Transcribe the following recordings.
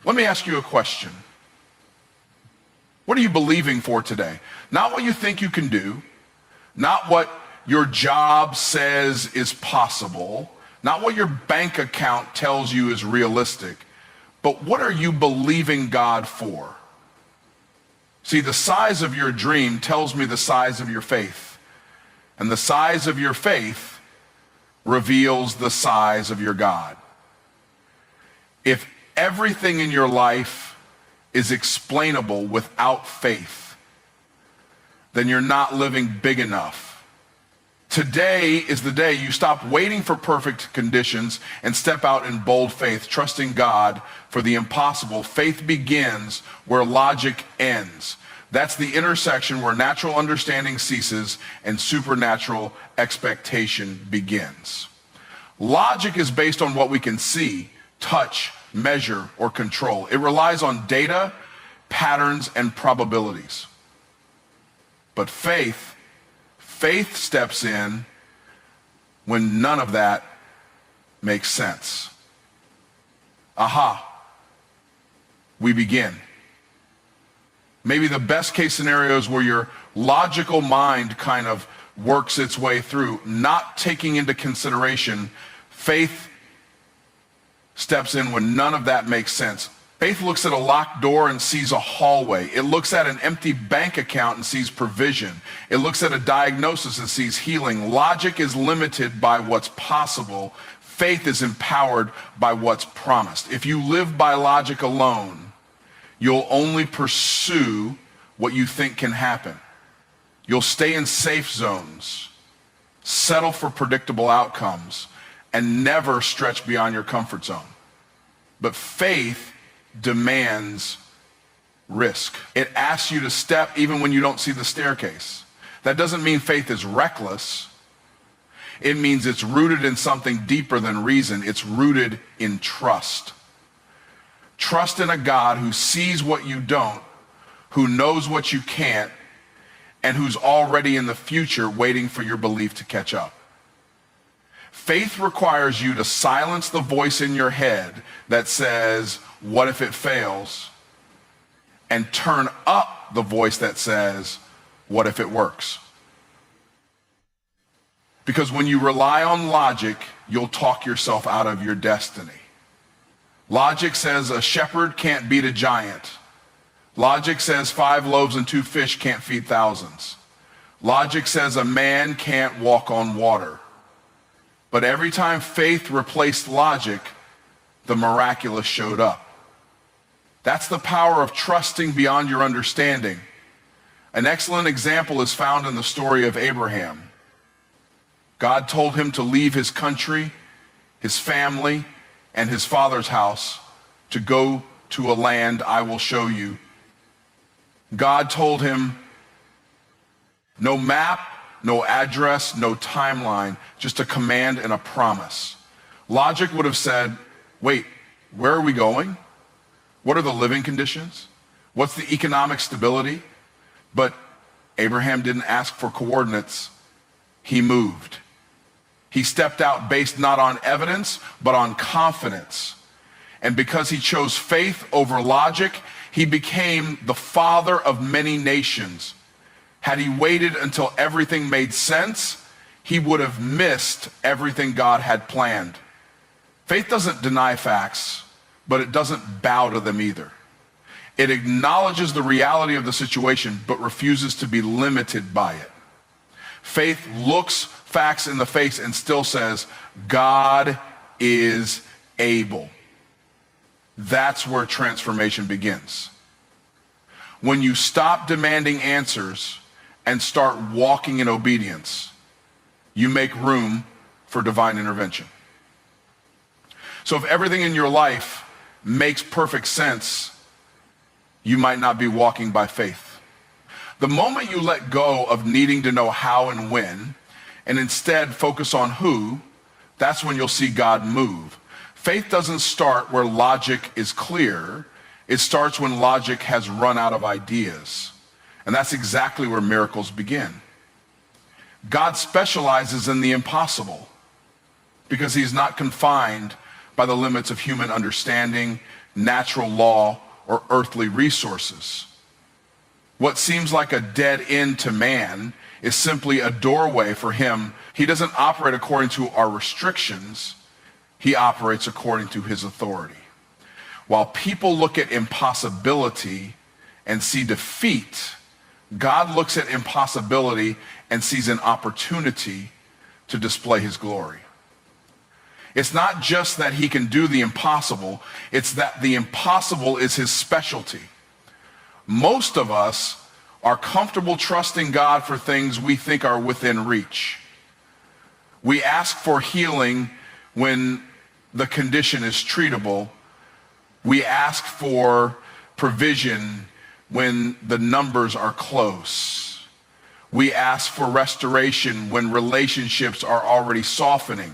Let me ask you a question. What are you believing for today? Not what you think you can do, not what your job says is possible, not what your bank account tells you is realistic, but what are you believing God for? See, the size of your dream tells me the size of your faith, and the size of your faith reveals the size of your God. If everything in your life is explainable without faith, then you're not living big enough. Today is the day you stop waiting for perfect conditions and step out in bold faith, trusting God for the impossible. Faith begins where logic ends. That's the intersection where natural understanding ceases and supernatural expectation begins. Logic is based on what we can see, touch, measure, or control. It relies on data, patterns, and probabilities. But faith steps in when none of that makes sense. Aha, we begin. Maybe the best case scenario is where your logical mind kind of works its way through, not taking into consideration faith steps in when none of that makes sense. Faith looks at a locked door and sees a hallway. It looks at an empty bank account and sees provision. It looks at a diagnosis and sees healing. Logic is limited by what's possible. Faith is empowered by what's promised. If you live by logic alone, you'll only pursue what you think can happen. You'll stay in safe zones, settle for predictable outcomes, and never stretch beyond your comfort zone. But faith demands risk. It asks you to step even when you don't see the staircase. That doesn't mean faith is reckless. It means it's rooted in something deeper than reason. It's rooted in trust. Trust in a God who sees what you don't, who knows what you can't, and who's already in the future waiting for your belief to catch up. Faith requires you to silence the voice in your head that says, what if it fails? And turn up the voice that says, what if it works? Because when you rely on logic, you'll talk yourself out of your destiny. Logic says a shepherd can't beat a giant. Logic says 5 loaves and 2 fish can't feed thousands. Logic says a man can't walk on water. But every time faith replaced logic, the miraculous showed up. That's the power of trusting beyond your understanding. An excellent example is found in the story of Abraham. God told him to leave his country, his family, and his father's house to go to a land I will show you. God told him, no map, no address, no timeline, just a command and a promise. Logic would have said, wait, where are we going? What are the living conditions? What's the economic stability? But Abraham didn't ask for coordinates. He moved. He stepped out based not on evidence, but on confidence. And because he chose faith over logic, he became the father of many nations. Had he waited until everything made sense, he would have missed everything God had planned. Faith doesn't deny facts, but it doesn't bow to them either. It acknowledges the reality of the situation, but refuses to be limited by it. Faith looks facts in the face and still says, God is able. That's where transformation begins. When you stop demanding answers and start walking in obedience, you make room for divine intervention. So if everything in your life makes perfect sense, you might not be walking by faith. The moment you let go of needing to know how and when, and instead focus on who, that's when you'll see God move. Faith doesn't start where logic is clear. It starts when logic has run out of ideas. And that's exactly where miracles begin. God specializes in the impossible because he's not confined by the limits of human understanding, natural law or earthly resources. What seems like a dead end to man is simply a doorway for him. He doesn't operate according to our restrictions. He operates according to his authority. While people look at impossibility and see defeat, God looks at impossibility and sees an opportunity to display his glory. It's not just that he can do the impossible, it's that the impossible is his specialty. Most of us are comfortable trusting God for things we think are within reach. We ask for healing when the condition is treatable. We ask for provision when the numbers are close. We ask for restoration when relationships are already softening.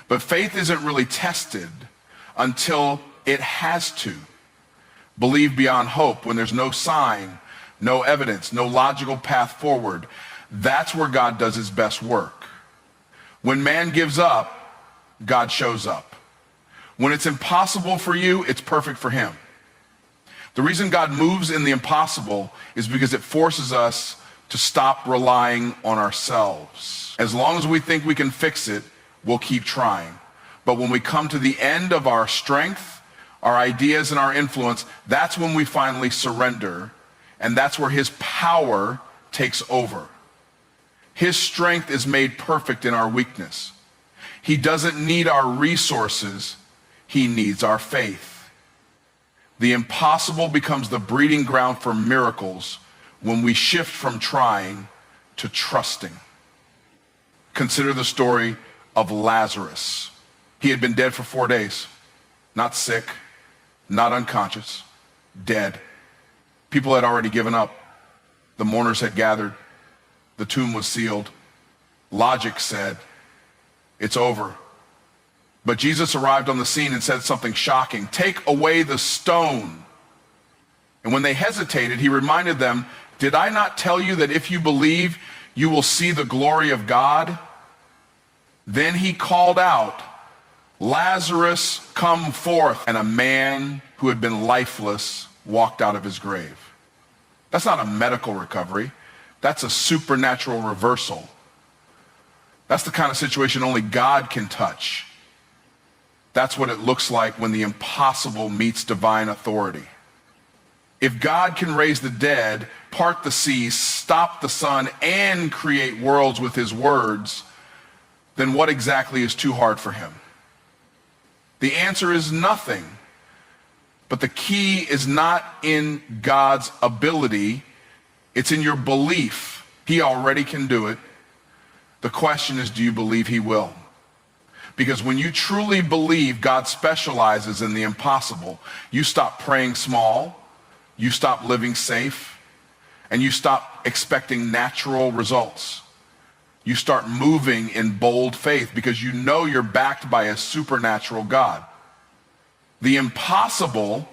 But faith isn't really tested until it has to. Believe beyond hope when there's no sign, no evidence, no logical path forward. That's where God does his best work. When man gives up, God shows up. When it's impossible for you, it's perfect for him. The reason God moves in the impossible is because it forces us to stop relying on ourselves. As long as we think we can fix it, we'll keep trying. But when we come to the end of our strength, our ideas and our influence, that's when we finally surrender, and that's where his power takes over. His strength is made perfect in our weakness. He doesn't need our resources, he needs our faith. The impossible becomes the breeding ground for miracles when we shift from trying to trusting. Consider the story of Lazarus. He had been dead for 4 days, not sick, not unconscious, dead. People had already given up. The mourners had gathered. The tomb was sealed. Logic said, it's over. But Jesus arrived on the scene and said something shocking. Take away the stone. And when they hesitated, he reminded them, did I not tell you that if you believe, you will see the glory of God? Then he called out, Lazarus, come forth. And a man who had been lifeless walked out of his grave. That's not a medical recovery. That's a supernatural reversal. That's the kind of situation only God can touch. That's what it looks like when the impossible meets divine authority. If God can raise the dead, part the seas, stop the sun, and create worlds with his words, then what exactly is too hard for him? The answer is nothing. But the key is not in God's ability, it's in your belief. He already can do it. The question is, do you believe he will? Because when you truly believe God specializes in the impossible, you stop praying small, you stop living safe, and you stop expecting natural results. You start moving in bold faith because you know you're backed by a supernatural God. The impossible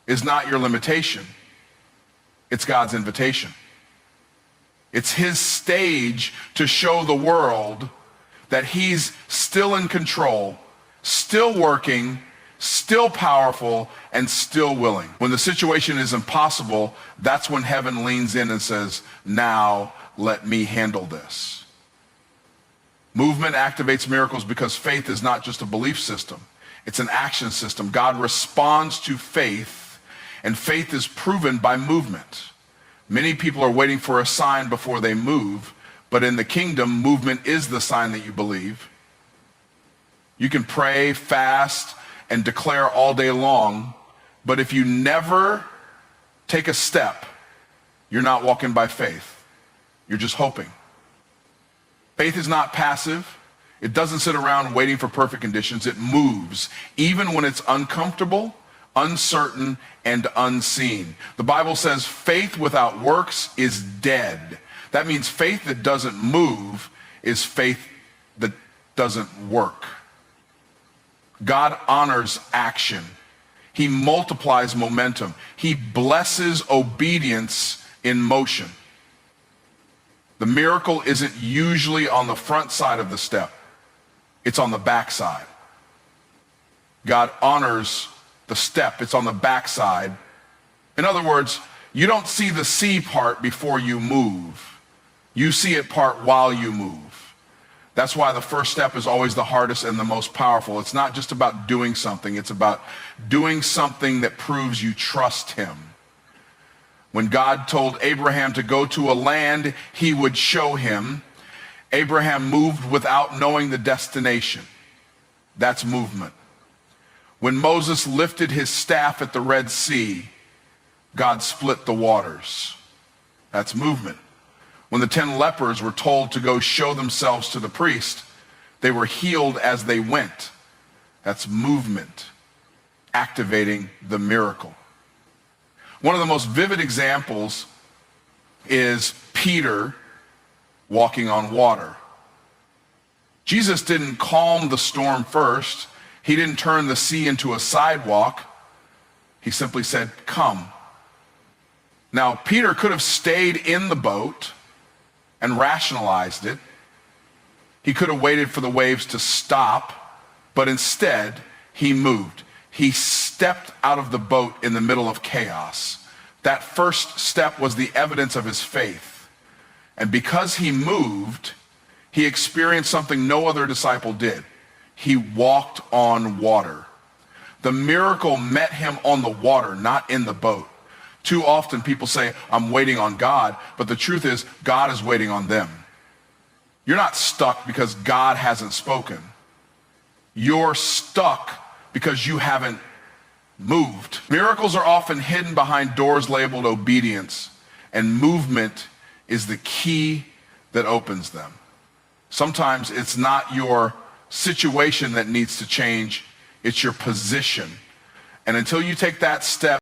is not your limitation. It's God's invitation. It's his stage to show the world that he's still in control, still working, still powerful, and still willing. When the situation is impossible, that's when heaven leans in and says, now let me handle this. Movement activates miracles because faith is not just a belief system. It's an action system. God responds to faith, and faith is proven by movement. Many people are waiting for a sign before they move, but in the kingdom, movement is the sign that you believe. You can pray, fast, and declare all day long, but if you never take a step, you're not walking by faith. You're just hoping. Faith is not passive. It doesn't sit around waiting for perfect conditions. It moves, even when it's uncomfortable, uncertain, and unseen. The Bible says faith without works is dead. That means faith that doesn't move is faith that doesn't work. God honors action. He multiplies momentum. He blesses obedience in motion. The miracle isn't usually on the front side of the step. It's on the back side. God honors the step. It's on the backside. In other words, you don't see the C part before you move. You see it part while you move. That's why the first step is always the hardest and the most powerful. It's not just about doing something. It's about doing something that proves you trust him. When God told Abraham to go to a land he would show him, Abraham moved without knowing the destination. That's movement. When Moses lifted his staff at the Red Sea, God split the waters. That's movement. When the 10 lepers were told to go show themselves to the priest, they were healed as they went. That's movement, activating the miracle. One of the most vivid examples is Peter walking on water. Jesus didn't calm the storm first. He didn't turn the sea into a sidewalk. He simply said, "Come." Now, Peter could have stayed in the boat and rationalized it. He could have waited for the waves to stop, but instead, he moved. He stepped out of the boat in the middle of chaos. That first step was the evidence of his faith. And because he moved, he experienced something no other disciple did. He walked on water. The miracle met him on the water, not in the boat. Too often people say, "I'm waiting on God," but the truth is, God is waiting on them. You're not stuck because God hasn't spoken. You're stuck because you haven't moved. Miracles are often hidden behind doors labeled obedience, and movement is the key that opens them. Sometimes it's not your situation that needs to change, it's your position. And until you take that step,